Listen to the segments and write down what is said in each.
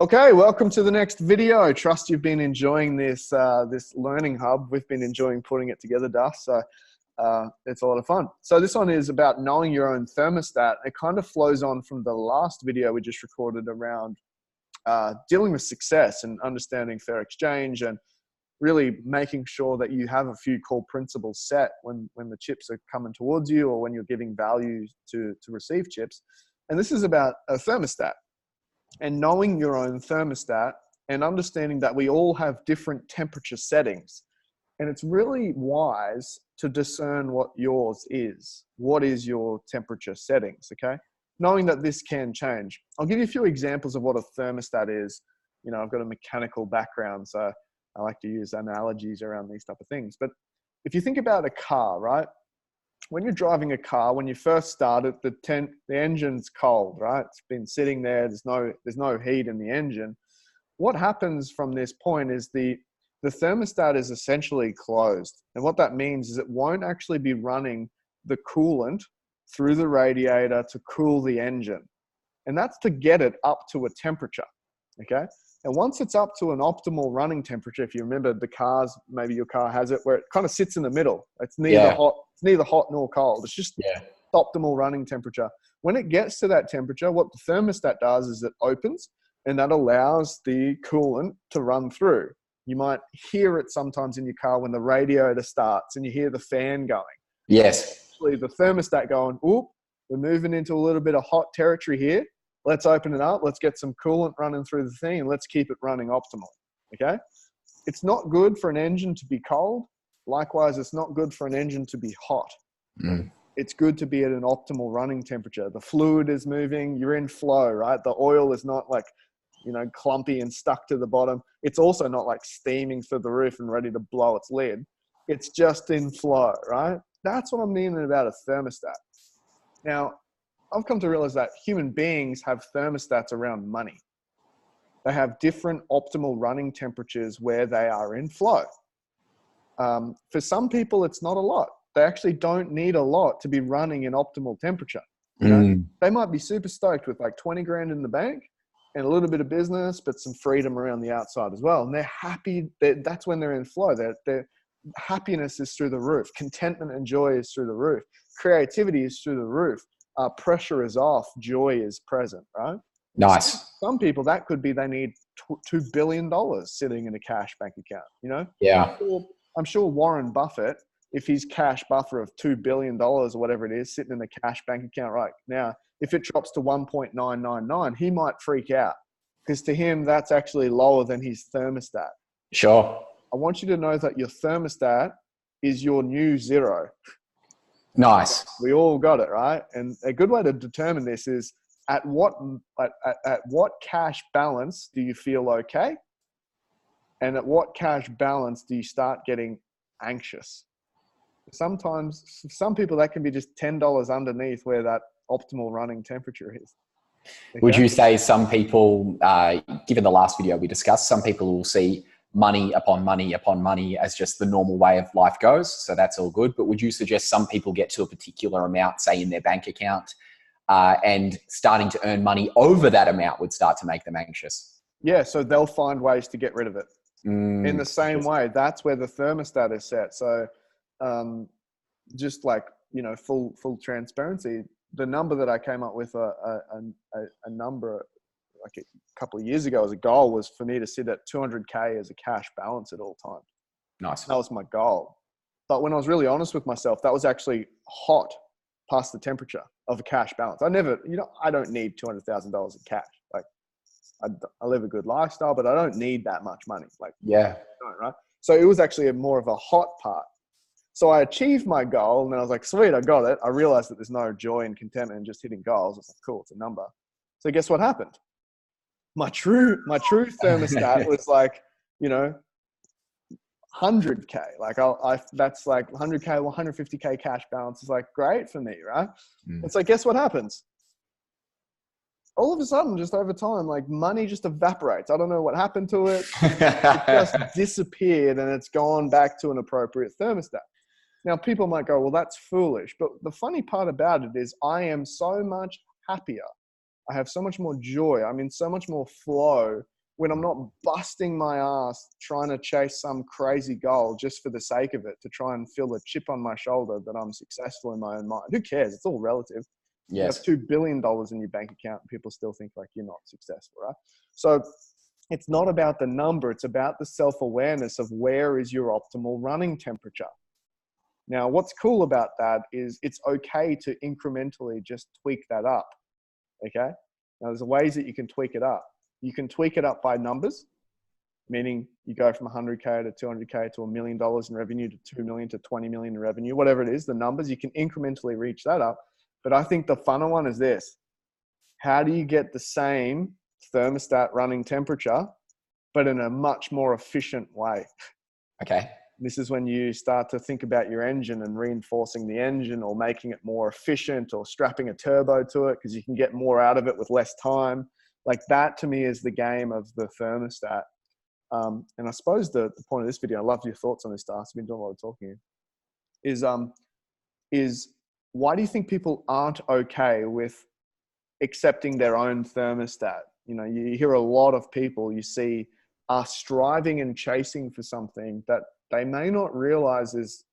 Okay, welcome to the next video. Trust you've been enjoying this this learning hub. We've been enjoying putting it together, Dust. So it's a lot of fun. So this one is about knowing your own thermostat. It kind of flows on from the last video we just recorded around dealing with success and understanding fair exchange and really making sure that you have a few core principles set when the chips are coming towards you or when you're giving value to receive chips. And this is about a thermostat. And knowing your own thermostat and understanding that we all have different temperature settings. And it's really wise to discern what yours is. What is your temperature settings, okay? Knowing that this can change. I'll give you a few examples of what a thermostat is. You know, I've got a mechanical background, so I like to use analogies around these type of things. But if you think about a car, right? When you're driving a car, when you first start it, the engine's cold, right? It's been sitting there. There's no heat in the engine. What happens from this point is the thermostat is essentially closed. And what that means is it won't actually be running the coolant through the radiator to cool the engine. And that's to get it up to a temperature, okay? And once it's up to an optimal running temperature, if you remember the cars, maybe your car has it, where it kind of sits in the middle. It's neither hot nor cold. It's just optimal running temperature. When it gets to that temperature, what the thermostat does is it opens and that allows the coolant to run through. You might hear it sometimes in your car when the radiator starts and you hear the fan going. Yes. Actually, the thermostat going, oop, we're moving into a little bit of hot territory here. Let's open it up. Let's get some coolant running through the thing and let's keep it running optimally, okay? It's not good for an engine to be cold. Likewise, it's not good for an engine to be hot. It's good to be at an optimal running temperature. The fluid is moving. You're in flow, right? The oil is not like, clumpy and stuck to the bottom. It's also not like steaming through the roof and ready to blow its lid. It's just in flow, right? That's what I'm meaning about a thermostat. Now, I've come to realize that human beings have thermostats around money. They have different optimal running temperatures where they are in flow. For some people, it's not a lot. They actually don't need a lot to be running in optimal temperature. They might be super stoked with like 20 grand in the bank and a little bit of business, but some freedom around the outside as well. And they're happy. That's when they're in flow. Their happiness is through the roof. Contentment and joy is through the roof. Creativity is through the roof. Pressure is off. Joy is present, right? Nice. Some people, that could be they need $2 billion sitting in a cash bank account, Yeah. I'm sure Warren Buffett, if his cash buffer of $2 billion or whatever it is sitting in the cash bank account right now, if it drops to 1.999, he might freak out because to him, that's actually lower than his thermostat. Sure. I want you to know that your thermostat is your new zero. Nice. We all got it, right? And a good way to determine this is at what cash balance do you feel okay? And at what cash balance do you start getting anxious? Sometimes, some people, that can be just $10 underneath where that optimal running temperature is. Okay? Would you say some people, given the last video we discussed, some people will see money upon money upon money as just the normal way of life goes? So that's all good. But would you suggest some people get to a particular amount, say in their bank account, and starting to earn money over that amount would start to make them anxious? Yeah, so they'll find ways to get rid of it. In the same way, that's where the thermostat is set. So just like, full transparency, the number that I came up with, a number like a couple of years ago as a goal was for me to sit at 200K as a cash balance at all times. Nice. That was my goal. But when I was really honest with myself, that was actually hot past the temperature of a cash balance. I don't need $200,000 in cash. Like I live a good lifestyle, but I don't need that much money. Right? So it was actually more of a hot part. So I achieved my goal and then I was like, sweet, I got it. I realized that there's no joy and contentment in just hitting goals. It's like, cool, it's a number. So guess what happened? My true thermostat was like, 100K. Like that's like 100K, 150K cash balance is like great for me, right? It's like, guess what happens? All of a sudden, just over time, like money just evaporates. I don't know what happened to it. It just disappeared and it's gone back to an appropriate thermostat. Now, people might go, well, that's foolish. But the funny part about it is I am so much happier. I have so much more joy. I'm in so much more flow when I'm not busting my ass trying to chase some crazy goal just for the sake of it, to try and feel a chip on my shoulder that I'm successful in my own mind. Who cares? It's all relative. You have Yes. $2 billion in your bank account and people still think like you're not successful, right? So it's not about the number. It's about the self-awareness of where is your optimal running temperature. Now, what's cool about that is it's okay to incrementally just tweak that up. Okay. Now there's ways that you can tweak it up. You can tweak it up by numbers, meaning you go from 100K to 200K to $1 million in revenue to 2 million to 20 million in revenue, whatever it is, the numbers, you can incrementally reach that up. But I think the funner one is this. How do you get the same thermostat running temperature, but in a much more efficient way? Okay. This is when you start to think about your engine and reinforcing the engine or making it more efficient or strapping a turbo to it because you can get more out of it with less time. Like that to me is the game of the thermostat. And I suppose the point of this video, I love your thoughts on this, Darcy. I've been doing a lot of talking here, is why do you think people aren't okay with accepting their own thermostat? You know, you hear a lot of people you see are striving and chasing for something that they may not realize is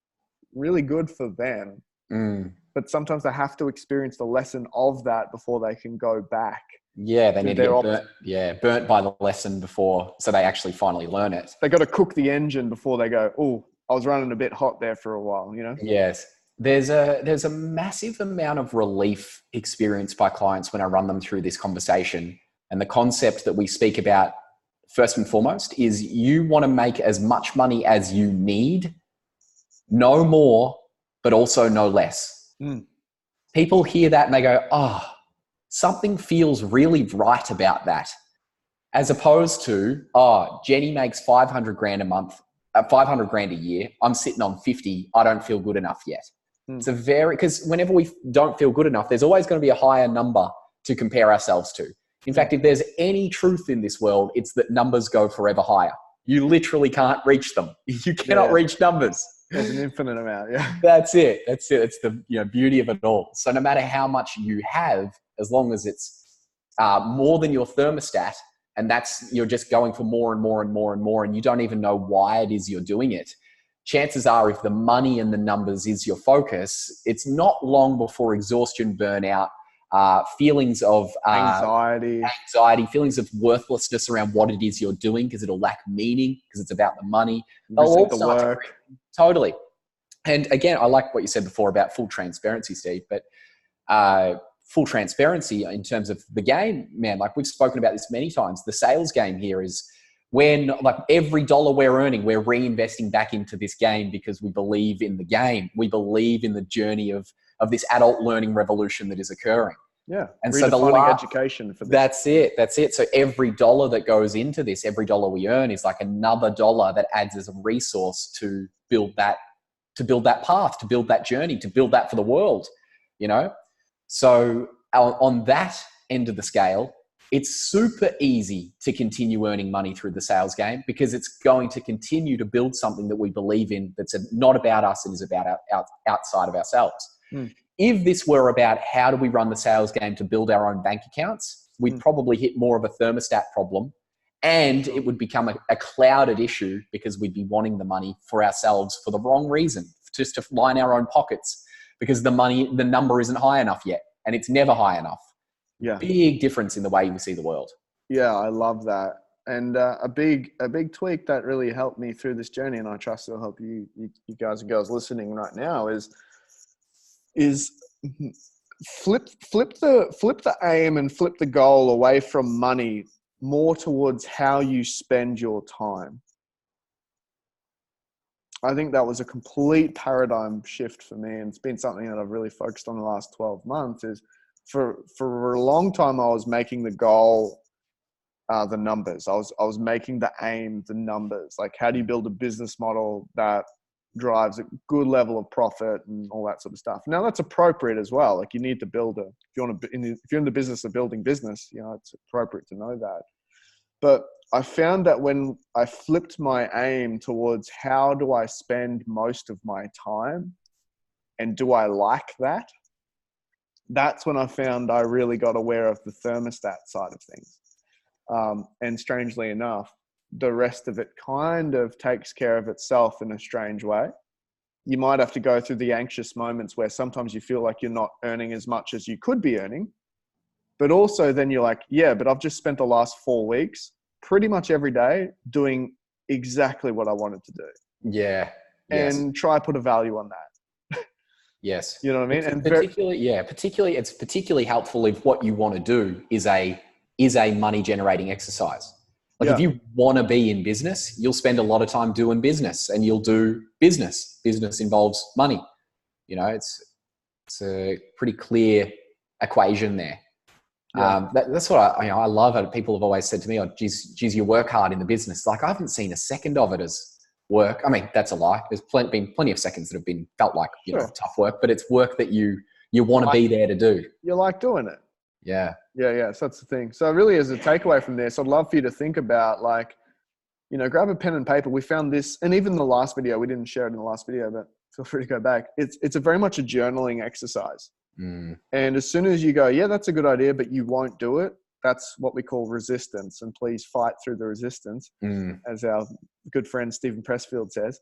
really good for them. But sometimes they have to experience the lesson of that before they can go back. Yeah, they need to get burnt by the lesson before, so they actually finally learn it. They got to cook the engine before they go, oh, I was running a bit hot there for a while, you know? Yes. There's a massive amount of relief experienced by clients when I run them through this conversation. And the concept that we speak about first and foremost is you want to make as much money as you need, no more, but also no less. People hear that and they go, oh, something feels really right about that. As opposed to, oh, Jenny makes 500 grand a month, 500 grand a year. I'm sitting on 50. I don't feel good enough yet. It's because whenever we don't feel good enough, there's always going to be a higher number to compare ourselves to. In fact, if there's any truth in this world, it's that numbers go forever higher. You literally can't reach them. You cannot reach numbers. There's an infinite amount. Yeah. That's it. It's the beauty of it all. So no matter how much you have, as long as it's more than your thermostat, and you're just going for more and more and more and more, and you don't even know why it is you're doing it. Chances are, if the money and the numbers is your focus, it's not long before exhaustion, burnout, feelings of anxiety, feelings of worthlessness around what it is you're doing because it'll lack meaning because it's about the money. The work. Totally. And again, I like what you said before about full transparency, Steve, but full transparency in terms of the game, man, like we've spoken about this many times. The sales game here is when like every dollar we're earning, we're reinvesting back into this game because we believe in the game. We believe in the journey of this adult learning revolution that is occurring. Yeah. And so the education for this. That's it. So every dollar that goes into this, every dollar we earn is like another dollar that adds as a resource to build that path, to build that journey, to build that for the world, you know? So on that end of the scale, it's super easy to continue earning money through the sales game because it's going to continue to build something that we believe in that's not about us, it is about outside of ourselves. If this were about how do we run the sales game to build our own bank accounts, we'd probably hit more of a thermostat problem and it would become a clouded issue because we'd be wanting the money for ourselves for the wrong reason, just to line our own pockets because the number isn't high enough yet and it's never high enough. Yeah. Big difference in the way we see the world. Yeah, I love that. And a big tweak that really helped me through this journey, and I trust it'll help you guys and girls listening right now, is flip the aim and flip the goal away from money more towards how you spend your time. I think that was a complete paradigm shift for me, and it's been something that I've really focused on the last 12 months. Is for a long time I was making the goal the numbers. I was making the aim the numbers. Like, how do you build a business model that drives a good level of profit and all that sort of stuff? Now that's appropriate as well. Like, you need to build if you're in the business of building business, you know, it's appropriate to know that. But I found that when I flipped my aim towards how do I spend most of my time and do I like that, that's when I found I really got aware of the thermostat side of things. And strangely enough, the rest of it kind of takes care of itself in a strange way. You might have to go through the anxious moments where sometimes you feel like you're not earning as much as you could be earning. But also then you're like, yeah, but I've just spent the last 4 weeks pretty much every day doing exactly what I wanted to do. Yeah. Yes. And try put a value on that. Yes. You know what I mean? And particularly, it's particularly helpful if what you want to do is a money generating exercise. Like if you want to be in business, you'll spend a lot of time doing business, and you'll do business. Business involves money. You know, it's a pretty clear equation there. Yeah. That's what I love it. People have always said to me, "Oh, geez, you work hard in the business." Like I haven't seen a second of it as work. I mean, that's a lie. There's been plenty of seconds that have been felt like tough work, but it's work that you want to be there to do. You like doing it. Yeah. Yeah. So that's the thing. So really, as a takeaway from this, I'd love for you to think about, like, grab a pen and paper. We found this, and even the last video, we didn't share it in the last video, but feel free to go back. It's a very much a journaling exercise. And as soon as you go, yeah, that's a good idea, but you won't do it, that's what we call resistance. And please fight through the resistance. As our good friend Stephen Pressfield says,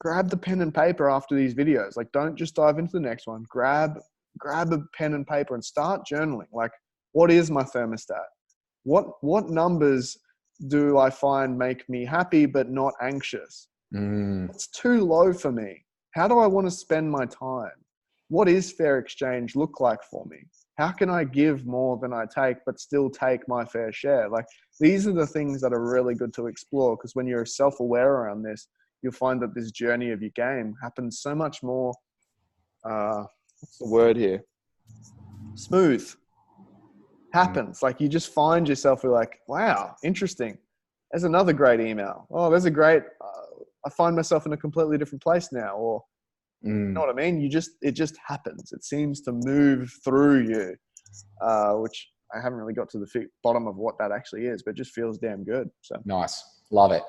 grab the pen and paper after these videos. Like, don't just dive into the next one. Grab a pen and paper and start journaling. Like, what is my thermostat? What numbers do I find make me happy but not anxious? It's too low for me. How do I want to spend my time? What is fair exchange look like for me? How can I give more than I take but still take my fair share? Like, these are the things that are really good to explore, because when you're self-aware around this, you'll find that this journey of your game happens so much more, what's the word here? Smooth. Happens. Like, you just find yourself, you're like, wow, interesting. There's another great email. Oh, there's a great, I find myself in a completely different place now. Or, you know what I mean? It just happens. It seems to move through you, which I haven't really got to the bottom of what that actually is, but it just feels damn good. So nice. Love it.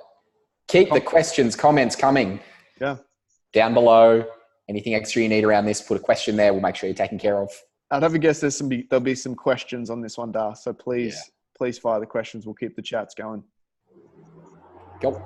Keep the questions, comments coming. Yeah. Down below. Anything extra you need around this, put a question there. We'll make sure you're taken care of. I'd have a guess there'll be some questions on this one, Dar. So please fire the questions. We'll keep the chats going. Go.